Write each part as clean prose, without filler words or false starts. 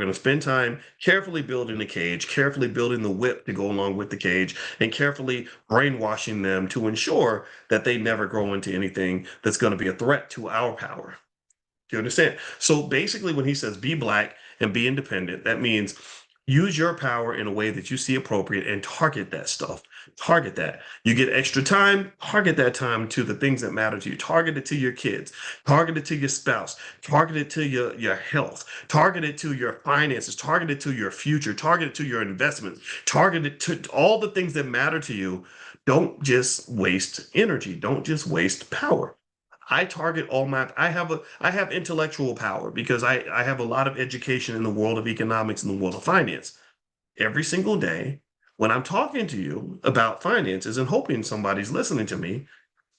going to spend time carefully building the cage, carefully building the whip to go along with the cage, and carefully brainwashing them to ensure that they never grow into anything that's going to be a threat to our power. Do you understand? So basically, when he says be black and be independent, that means use your power in a way that you see appropriate and target that stuff. Target that. You get extra time, target that time to the things that matter to you. Target it to your kids, target it to your spouse, target it to your health, target it to your finances, target it to your future, target it to your investments, target it to all the things that matter to you. Don't just waste energy. Don't just waste power. I target all my I have intellectual power because I have a lot of education in the world of economics and the world of finance. Every single day when I'm talking to you about finances and hoping somebody's listening to me,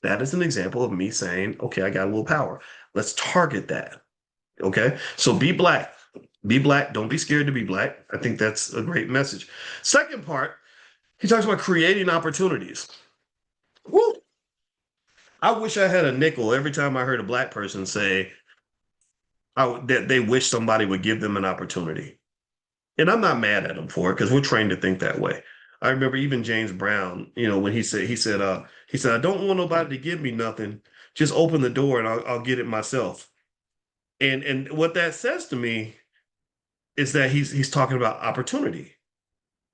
that is an example of me saying, okay, I got a little power. Let's target that. Okay. So be black. Be black. Don't be scared to be black. I think that's a great message. Second part, he talks about creating opportunities. Woo! I wish I had a nickel every time I heard a black person say that they wish somebody would give them an opportunity. And I'm not mad at them for it because we're trained to think that way. I remember even James Brown, when he said, I don't want nobody to give me nothing. Just open the door and I'll get it myself. And what that says to me is that he's talking about opportunity,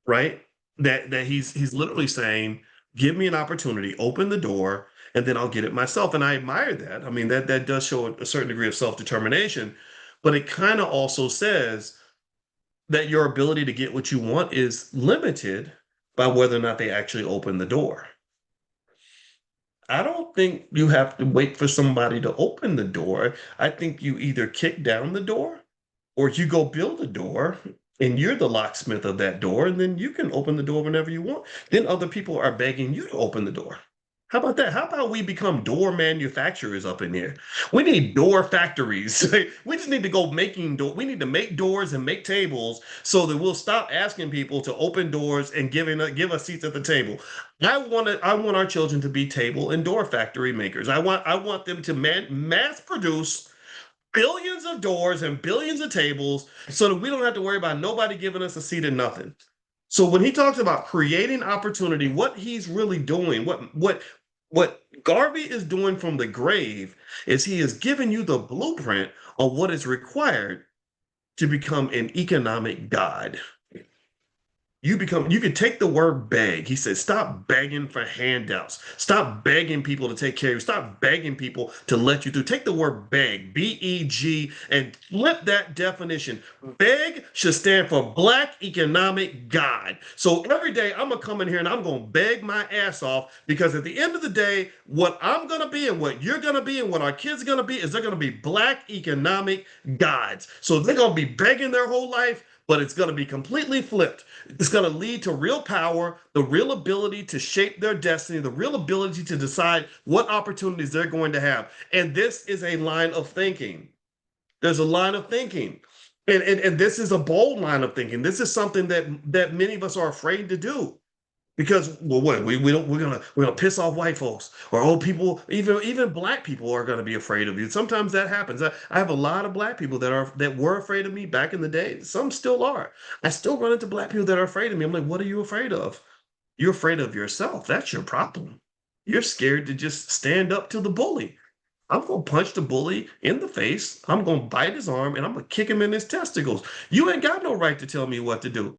right? That he's literally saying, give me an opportunity, open the door, and then I'll get it myself. And I admire that. I mean, that does show a certain degree of self-determination, but it kind of also says that your ability to get what you want is limited by whether or not they actually open the door. I don't think you have to wait for somebody to open the door. I think you either kick down the door or you go build a door and you're the locksmith of that door, and then you can open the door whenever you want. Then other people are begging you to open the door. How about that? How about we become door manufacturers up in here? We need door factories. We just need to go making door. We need to make doors and make tables so that we'll stop asking people to open doors and give us seats at the table. I want our children to be table and door factory makers. I want them to mass produce billions of doors and billions of tables so that we don't have to worry about nobody giving us a seat or nothing. So when he talks about creating opportunity, what he's really doing, what Garvey is doing from the grave is he is giving you the blueprint on what is required to become an economic god. You can take the word beg. He says, stop begging for handouts. Stop begging people to take care of you. Stop begging people to let you through. Take the word beg, B-E-G, and flip that definition. Beg should stand for Black Economic God. So every day I'm going to come in here and I'm going to beg my ass off because at the end of the day, what I'm going to be and what you're going to be and what our kids are going to be is they're going to be Black Economic gods. So they're going to be begging their whole life, but it's going to be completely flipped. It's going to lead to real power, the real ability to shape their destiny, the real ability to decide what opportunities they're going to have. And this is a line of thinking. There's a line of thinking. And this is a bold line of thinking. This is something that many of us are afraid to do. Because we're gonna piss off white folks or old people, even black people are gonna be afraid of you. Sometimes that happens. I have a lot of black people that were afraid of me back in the day. Some still are. I still run into black people that are afraid of me. I'm like, what are you afraid of? You're afraid of yourself. That's your problem. You're scared to just stand up to the bully. I'm gonna punch the bully in the face. I'm gonna bite his arm and I'm gonna kick him in his testicles. You ain't got no right to tell me what to do.